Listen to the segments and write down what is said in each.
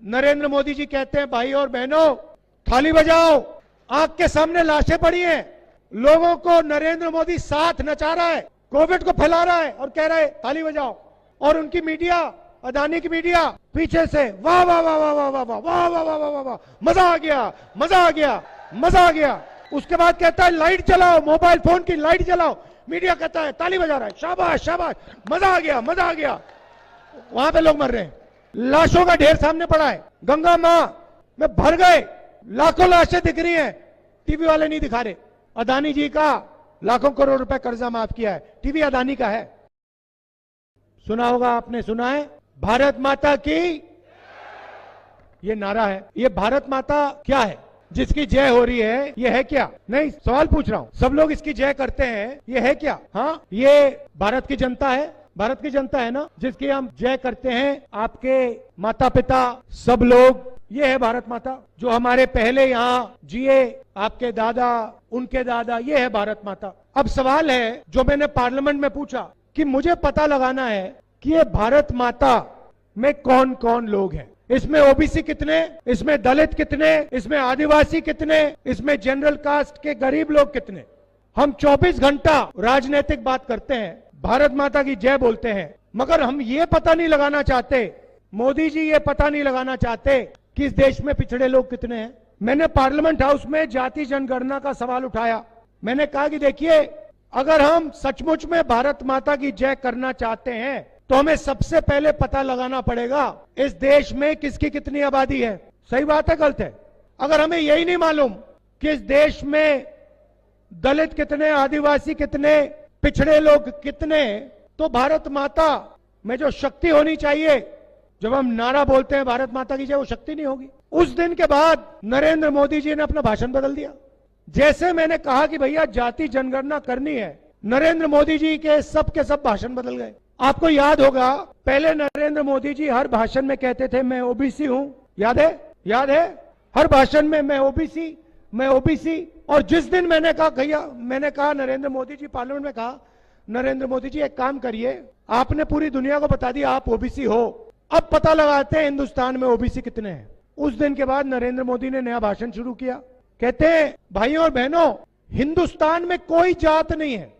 नरेंद्र मोदी जी कहते हैं भाई और बहनों थाली बजाओ, आंख के सामने लाशें पड़ी हैं, लोगों को नरेंद्र मोदी साथ नचा रहा है, कोविड को फैला रहा है और कह रहा है ताली बजाओ। और उनकी मीडिया, अदानी की मीडिया पीछे से वाह वाह वाह वाह वाह वाह वाह वाह वाह वाह वाह वाह वाह, मजा आ गया, मजा आ गया, मजा आ गया। उसके बाद कहता है लाइट चलाओ, मोबाइल फोन की लाइट जलाओ, मीडिया कहता है ताली बजा रहा है, शाबाश शाबाश, मजा आ गया, मजा आ गया। वहां पे लोग मर रहे हैं, लाशों का ढेर सामने पड़ा है, गंगा मां में भर गए, लाखों लाशें दिख रही हैं, टीवी वाले नहीं दिखा रहे। अदानी जी का लाखों करोड़ रुपए कर्जा माफ किया है, टीवी अदानी का है। सुना होगा आपने, सुना है भारत माता की, ये नारा है। ये भारत माता क्या है जिसकी जय हो रही है? ये है क्या? नहीं, सवाल पूछ रहा हूं, सब लोग इसकी जय करते हैं, ये है क्या? हाँ, ये भारत की जनता है, भारत की जनता है ना जिसकी हम जय करते हैं। आपके माता पिता सब लोग, ये है भारत माता। जो हमारे पहले यहाँ जिए, आपके दादा, उनके दादा, ये है भारत माता। अब सवाल है जो मैंने पार्लियामेंट में पूछा कि मुझे पता लगाना है कि ये भारत माता में कौन कौन लोग हैं। इसमें ओबीसी कितने, इसमें दलित कितने, इसमें आदिवासी कितने, इसमें जनरल कास्ट के गरीब लोग कितने। हम 24 घंटा राजनीतिक बात करते हैं, भारत माता की जय बोलते हैं, मगर हम ये पता नहीं लगाना चाहते, मोदी जी ये पता नहीं लगाना चाहते कि इस देश में पिछड़े लोग कितने हैं। मैंने पार्लियामेंट हाउस में जाति जनगणना का सवाल उठाया। मैंने कहा कि देखिए, अगर हम सचमुच में भारत माता की जय करना चाहते हैं तो हमें सबसे पहले पता लगाना पड़ेगा इस देश में किसकी कितनी आबादी है। सही बात है, गलत है? अगर हमें यही नहीं मालूम कि इस देश में दलित कितने, आदिवासी कितने, पिछड़े लोग कितने, तो भारत माता में जो शक्ति होनी चाहिए, जब हम नारा बोलते हैं भारत माता की जय, वो शक्ति नहीं होगी। उस दिन के बाद नरेंद्र मोदी जी ने अपना भाषण बदल दिया। जैसे मैंने कहा कि भैया जाति जनगणना करनी है, नरेंद्र मोदी जी के सब भाषण बदल गए। आपको याद होगा, पहले नरेंद्र मोदी जी हर भाषण में कहते थे मैं ओबीसी हूं, याद है? याद है? हर भाषण में मैं ओबीसी, मैं ओबीसी। और जिस दिन मैंने कहा भैया, मैंने कहा नरेंद्र मोदी जी, पार्लियामेंट में कहा नरेंद्र मोदी जी एक काम करिए, आपने पूरी दुनिया को बता दिया आप ओबीसी हो, अब पता लगाते हैं हिंदुस्तान में ओबीसी कितने हैं। उस दिन के बाद नरेंद्र मोदी ने नया भाषण शुरू किया। कहते हैं भाइयों और बहनों, हिंदुस्तान में कोई जात नहीं है।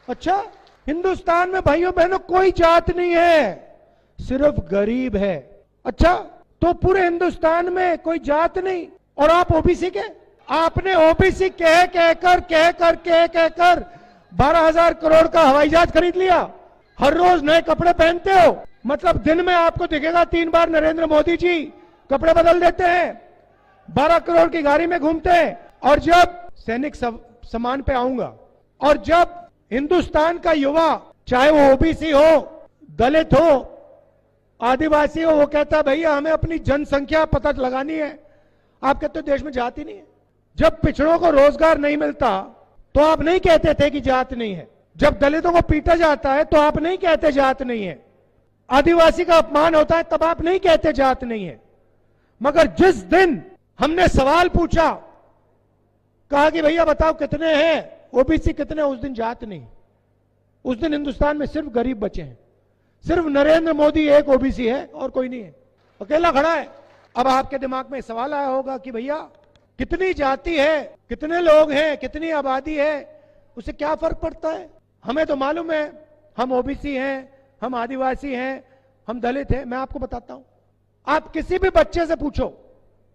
अच्छा, हिंदुस्तान में भाइयों बहनों कोई जात नहीं है, सिर्फ गरीब है। अच्छा, तो पूरे हिंदुस्तान में कोई जात नहीं और आप ओबीसी के? आपने ओबीसी कह कहकर 12,000 करोड़ का हवाई जहाज खरीद लिया, हर रोज नए कपड़े पहनते हो, मतलब दिन में आपको दिखेगा 3 बार नरेंद्र मोदी जी कपड़े बदल देते हैं, 12 करोड़ की गाड़ी में घूमते हैं। और जब सैनिक सम्मान पे आऊंगा, और जब हिंदुस्तान का युवा, चाहे वो ओबीसी हो, दलित हो, आदिवासी हो, वो कहता है भैया हमें अपनी जनसंख्या पता लगानी है, आप कहते हो देश में जात ही नहीं है। जब पिछड़ों को रोजगार नहीं मिलता तो आप नहीं कहते थे कि जात नहीं है। जब दलितों को पीटा जाता है तो आप नहीं कहते जात नहीं है। आदिवासी का अपमान होता है तब आप नहीं कहते जात नहीं है। मगर जिस दिन हमने सवाल पूछा, कहा कि भैया बताओ कितने हैं, ओबीसी कितने, उस दिन जात नहीं। उस दिन हिंदुस्तान में सिर्फ गरीब बचे हैं, सिर्फ नरेंद्र मोदी एक ओबीसी है और कोई नहीं है, अकेला खड़ा है। अब आपके दिमाग में सवाल आया होगा कि भैया कितनी जाति है, कितने लोग हैं, कितनी आबादी है, उससे क्या फर्क पड़ता है? हमें तो मालूम है, हम ओबीसी हैं, हम आदिवासी हैं, हम दलित हैं। मैं आपको बताता हूं, आप किसी भी बच्चे से पूछो,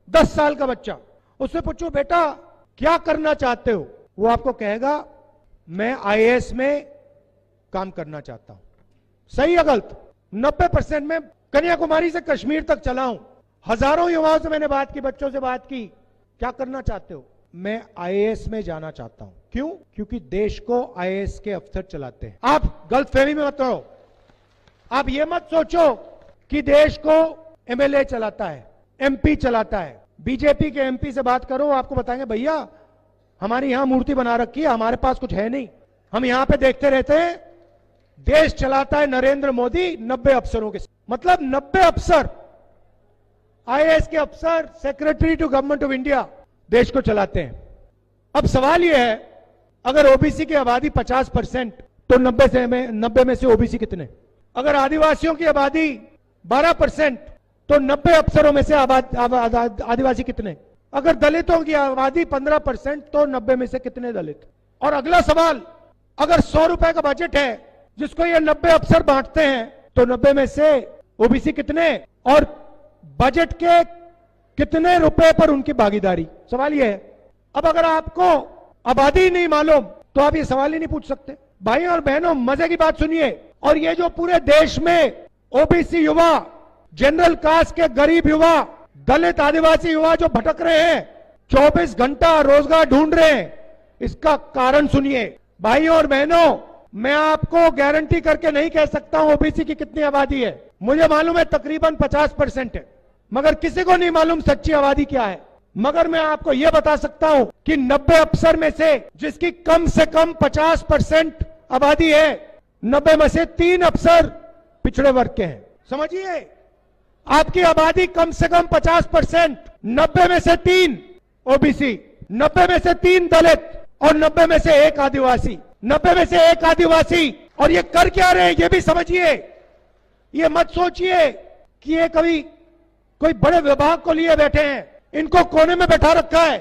10 साल का बच्चा, उससे पूछो बेटा क्या करना चाहते हो, वो आपको कहेगा मैं आईएएस में काम करना चाहता हूं। सही या गलत? 90% में कन्याकुमारी से कश्मीर तक चला हूं, हजारों युवाओं से मैंने बात की, बच्चों से बात की, क्या करना चाहते हो? मैं आईएएस में जाना चाहता हूं। क्यों? क्योंकि देश को आईएएस के अफसर चलाते हैं। आप गलतफहमी में मत रहो, आप ये मत सोचो कि देश को एमएलए चलाता है, एमपी चलाता है। बीजेपी के एमपी से बात करो, आपको बताएंगे भैया हमारी यहां मूर्ति बना रखी है, हमारे पास कुछ है नहीं, हम यहां पे देखते रहते हैं, देश चलाता है नरेंद्र मोदी 90 अफसरों के। मतलब 90 अफसर, आईएएस के अफसर, secretary to government of India देश को चलाते हैं। अब सवाल यह है, अगर ओबीसी की आबादी 50% तो 90 में से ओबीसी कितने? अगर आदिवासियों की आबादी 12% तो 90 अफसरों में से आदिवासी कितने? अगर दलितों की आबादी 15% तो 90 में से कितने दलित? और अगला सवाल, अगर 100 रुपए का बजट है जिसको ये 90 अफसर बांटते हैं तो 90 में से ओबीसी कितने और बजट के कितने रुपए पर उनकी भागीदारी? सवाल ये है। अब अगर आपको आबादी नहीं मालूम तो आप ये सवाल ही नहीं पूछ सकते। भाई और बहनों, मजे की बात सुनिए, और ये जो पूरे देश में ओबीसी युवा, जनरल कास्ट के गरीब युवा, दलित आदिवासी युवा जो भटक रहे हैं, 24 घंटा रोजगार ढूंढ रहे हैं, इसका कारण सुनिए। भाई और बहनों, मैं आपको गारंटी करके नहीं कह सकता हूं ओबीसी की कितनी आबादी है। मुझे मालूम है तकरीबन 50% है, मगर किसी को नहीं मालूम सच्ची आबादी क्या है। मगर मैं आपको यह बता सकता हूं कि 90 अफसर में से जिसकी कम से कम 50% आबादी है, 90 में से 3 अफसर पिछड़े वर्ग के हैं। समझिए, आपकी आबादी कम से कम 50%, 90 में से 3 ओबीसी, 90 में से 3 दलित और 90 में से 1 आदिवासी, 90 में से 1 आदिवासी। और ये कर क्या रहे हैं ये भी समझिए। ये मत सोचिए कि ये कभी कोई बड़े विभाग को लिए बैठे हैं, इनको कोने में बैठा रखा है।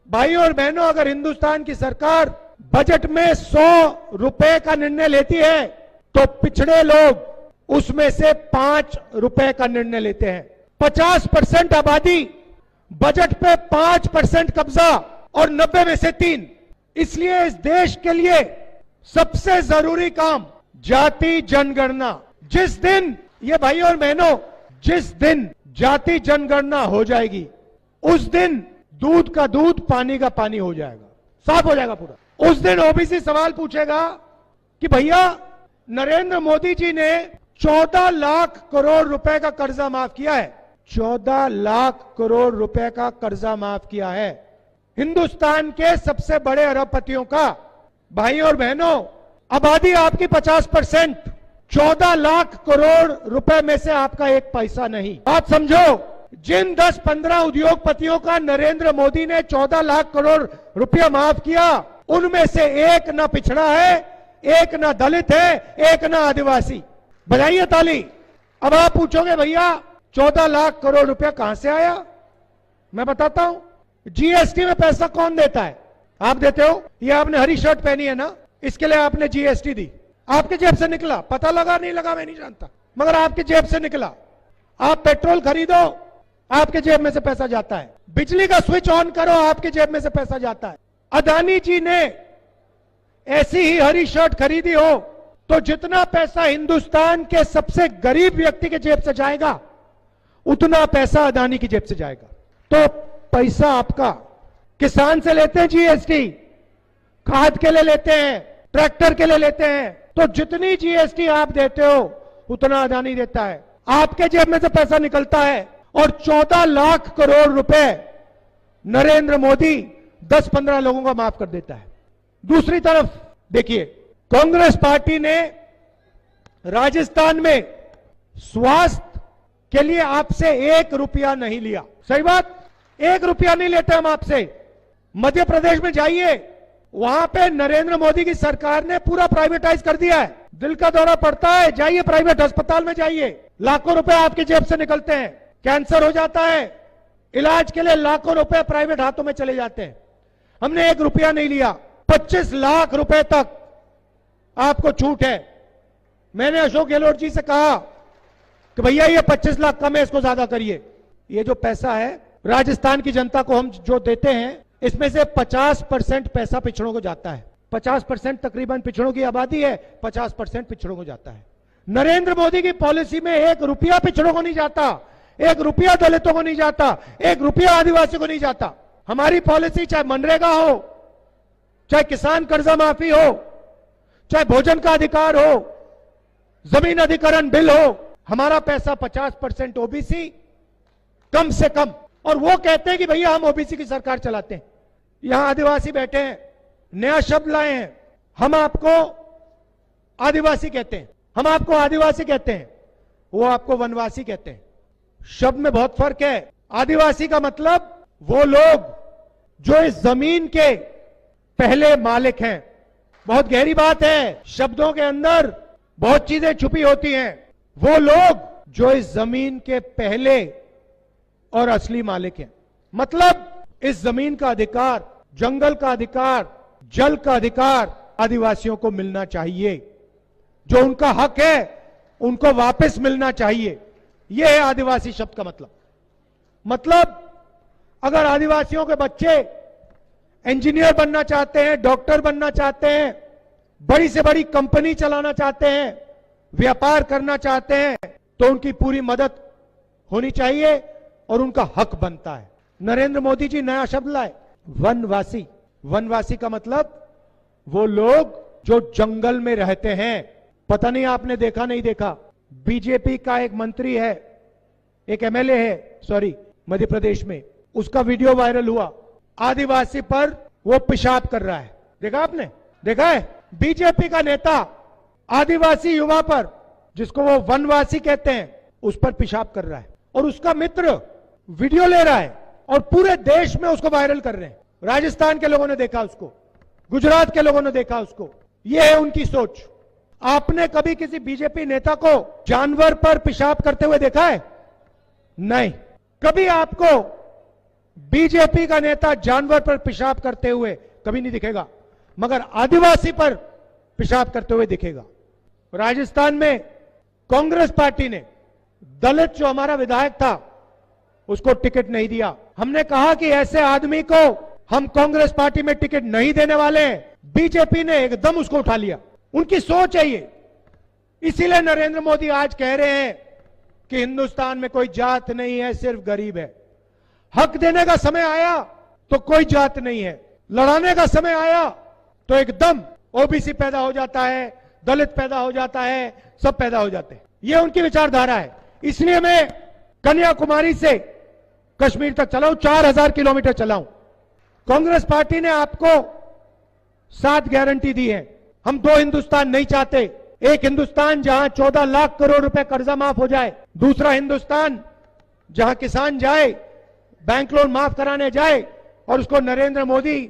भाई और बहनों, अगर हिंदुस्तान की सरकार बजट में 100 रुपए का निर्णय लेती है तो पिछड़े लोग उसमें से 5 रुपए का निर्णय लेते हैं। 50% आबादी, बजट पे 5% कब्जा और 90 में से 3। इसलिए इस देश के लिए सबसे जरूरी काम जाति जनगणना। जिस दिन, ये भाई और बहनों, जिस दिन जाति जनगणना हो जाएगी उस दिन दूध का दूध, पानी का पानी हो जाएगा, साफ हो जाएगा पूरा। उस दिन ओबीसी सवाल पूछेगा कि भैया नरेंद्र मोदी जी ने 14 लाख करोड़ रुपए का कर्जा माफ किया है, 14 लाख करोड़ रुपए का कर्जा माफ किया है हिंदुस्तान के सबसे बड़े अरबपतियों का। भाई और बहनों, आबादी आपकी 50%, 14 लाख करोड़ रुपए में से आपका 1 पैसा नहीं। बात समझो, जिन 10-15 उद्योगपतियों का नरेंद्र मोदी ने 14 लाख करोड़ रुपया माफ किया, उनमें से 1 ना पिछड़ा है, 1 ना दलित है, 1 ना आदिवासी। बजाइए ताली। अब आप पूछोगे भैया 14 लाख करोड़ रुपया कहां से आया? मैं बताता हूं। जीएसटी में पैसा कौन देता है? आप देते हो। ये आपने हरी शर्ट पहनी है ना, इसके लिए आपने जीएसटी दी, आपके जेब से निकला। पता लगा नहीं लगा मैं नहीं जानता, मगर आपके जेब से निकला। आप पेट्रोल खरीदो, आपके जेब में से पैसा जाता है। बिजली का स्विच ऑन करो, आपके जेब में से पैसा जाता है। अदानी जी ने ऐसी ही हरी शर्ट खरीदी हो तो जितना पैसा हिंदुस्तान के सबसे गरीब व्यक्ति के जेब से जाएगा उतना पैसा अदानी की जेब से जाएगा। तो पैसा आपका। किसान से लेते हैं जीएसटी, खाद के लिए लेते हैं, ट्रैक्टर के लिए लेते हैं, तो जितनी जीएसटी आप देते हो उतना अदानी देता है। आपके जेब में से पैसा निकलता है और 14 लाख करोड़ रुपए नरेंद्र मोदी 10-15 लोगों का माफ कर देता है। दूसरी तरफ देखिए, कांग्रेस पार्टी ने राजस्थान में स्वास्थ्य के लिए आपसे 1 रुपया नहीं लिया। सही बात, 1 रुपया नहीं लेते हम आपसे। मध्य प्रदेश में जाइए, वहां पे नरेंद्र मोदी की सरकार ने पूरा प्राइवेटाइज कर दिया है। दिल का दौरा पड़ता है, जाइए प्राइवेट अस्पताल में जाइए, लाखों रुपए आपकी जेब से निकलते हैं। कैंसर हो जाता है, इलाज के लिए लाखों रुपए प्राइवेट हाथों में चले जाते हैं। हमने 1 रुपया नहीं लिया। 25 लाख रुपए तक आपको छूट है। मैंने अशोक गहलोत जी से कहा कि भैया ये 25 लाख कम है, इसको ज्यादा करिए। ये जो पैसा है राजस्थान की जनता को हम जो देते हैं, इसमें से 50% पैसा पिछड़ों को जाता है। 50% तकरीबन पिछड़ों की आबादी है, 50% पिछड़ों को जाता है। नरेंद्र मोदी की पॉलिसी में 1 रुपया पिछड़ों को नहीं जाता, 1 रुपया दलितों को नहीं जाता, 1 रुपया आदिवासी को नहीं जाता। हमारी पॉलिसी चाहे मनरेगा हो, चाहे किसान कर्जा माफी हो, चाहे भोजन का अधिकार हो, जमीन अधिकरण बिल हो, हमारा पैसा 50% ओबीसी कम से कम। और वो कहते हैं कि भैया हम ओबीसी की सरकार चलाते हैं। यहां आदिवासी बैठे हैं, नया शब्द लाए हैं, हम आपको आदिवासी कहते हैं, हम आपको आदिवासी कहते हैं, वो आपको वनवासी कहते हैं। शब्द में बहुत फर्क है। आदिवासी का मतलब वो लोग जो इस जमीन के पहले मालिक हैं। बहुत गहरी बात है, शब्दों के अंदर बहुत चीजें छुपी होती हैं। वो लोग जो इस जमीन के पहले और असली मालिक हैं। मतलब इस जमीन का अधिकार, जंगल का अधिकार, जल का अधिकार आदिवासियों को मिलना चाहिए। जो उनका हक है उनको वापस मिलना चाहिए। यह है आदिवासी शब्द का मतलब अगर आदिवासियों के बच्चे इंजीनियर बनना चाहते हैं, डॉक्टर बनना चाहते हैं, बड़ी से बड़ी कंपनी चलाना चाहते हैं, व्यापार करना चाहते हैं, तो उनकी पूरी मदद होनी चाहिए और उनका हक बनता है। नरेंद्र मोदी जी नया शब्द लाए, वनवासी। वनवासी का मतलब वो लोग जो जंगल में रहते हैं। पता नहीं आपने देखा नहीं देखा, बीजेपी का एक मंत्री है, एक एमएलए है, सॉरी, मध्य प्रदेश में, उसका वीडियो वायरल हुआ। आदिवासी पर वो पेशाब कर रहा है। देखा आपने? देखा है? बीजेपी का नेता आदिवासी युवा पर, जिसको वो वनवासी कहते हैं, उस पर पेशाब कर रहा है और उसका मित्र वीडियो ले रहा है और पूरे देश में उसको वायरल कर रहे हैं। राजस्थान के लोगों ने देखा उसको, गुजरात के लोगों ने देखा उसको। ये है उनकी सोच। आपने कभी किसी बीजेपी नेता को जानवर पर पेशाब करते हुए देखा है? नहीं। कभी आपको बीजेपी का नेता जानवर पर पेशाब करते हुए कभी नहीं दिखेगा, मगर आदिवासी पर पेशाब करते हुए दिखेगा। राजस्थान में कांग्रेस पार्टी ने दलित जो हमारा विधायक था उसको टिकट नहीं दिया। हमने कहा कि ऐसे आदमी को हम कांग्रेस पार्टी में टिकट नहीं देने वाले हैं। बीजेपी ने एकदम उसको उठा लिया। उनकी सोच है ये। इसीलिए नरेंद्र मोदी आज कह रहे हैं कि हिंदुस्तान में कोई जात नहीं है, सिर्फ गरीब है। हक देने का समय आया तो कोई जात नहीं है, लड़ाने का समय आया तो एकदम ओबीसी पैदा हो जाता है, दलित पैदा हो जाता है, सब पैदा हो जाते हैं। ये उनकी विचारधारा है। इसलिए मैं कन्याकुमारी से कश्मीर तक चलाऊं, 4000 किलोमीटर चलाऊं। कांग्रेस पार्टी ने आपको 7 गारंटी दी है। हम 2 हिंदुस्तान नहीं चाहते। एक हिंदुस्तान जहां 14 लाख करोड़ रुपए कर्जा माफ हो जाए, दूसरा हिंदुस्तान जहां किसान जाए, बैंक लोन माफ कराने जाए और उसको नरेंद्र मोदी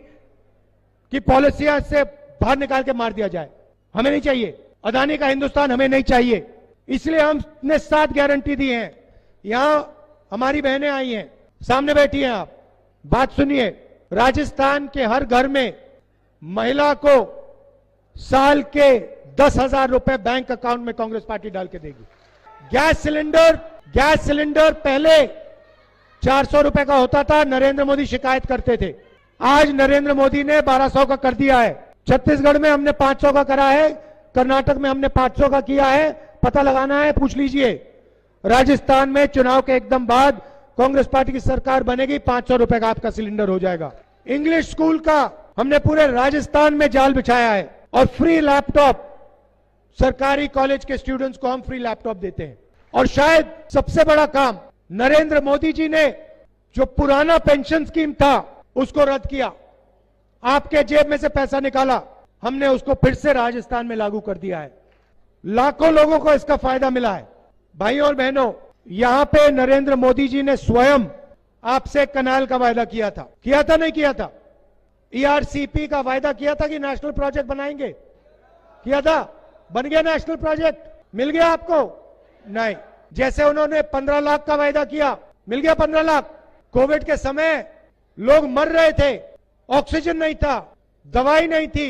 की पॉलिसियां से बाहर निकाल के मार दिया जाए। हमें नहीं चाहिए। अदानी का हिंदुस्तान हमें नहीं चाहिए। इसलिए हमने 7 गारंटी दी हैं। यहां हमारी बहनें आई हैं, सामने बैठी हैं, आप बात सुनिए। राजस्थान के हर घर में महिला को साल के 10,000 रुपए बैंक अकाउंट में कांग्रेस पार्टी डाल के देगी। गैस सिलेंडर पहले 400 रुपए का होता था, नरेंद्र मोदी शिकायत करते थे। आज नरेंद्र मोदी ने 1200 का कर दिया है। छत्तीसगढ़ में हमने 500 का करा है, कर्नाटक में हमने 500 का किया है। पता लगाना है, पूछ लीजिए। राजस्थान में चुनाव के एकदम बाद कांग्रेस पार्टी की सरकार बनेगी, 500 रुपए का आपका सिलेंडर हो जाएगा। इंग्लिश स्कूल का हमने पूरे राजस्थान में जाल बिछाया है और फ्री लैपटॉप, सरकारी कॉलेज के स्टूडेंट्स को हम फ्री लैपटॉप देते हैं। और शायद सबसे बड़ा काम, नरेंद्र मोदी जी ने जो पुराना पेंशन स्कीम था उसको रद्द किया। आपके जेब में से पैसा निकाला, हमने उसको फिर से राजस्थान में लागू कर दिया है। लाखों लोगों को इसका फायदा मिला है। भाइयों और बहनों, यहां पे नरेंद्र मोदी जी ने स्वयं आपसे कनाल का वायदा किया था नहीं किया था? ईआरसीपी का वायदा किया था कि नेशनल प्रोजेक्ट बनाएंगे, किया था? बन गया नेशनल प्रोजेक्ट? मिल गया आपको? नहीं। जैसे उन्होंने 15 लाख का वायदा किया, मिल गया 15 लाख? कोविड के समय लोग मर रहे थे, ऑक्सीजन नहीं था, दवाई नहीं थी,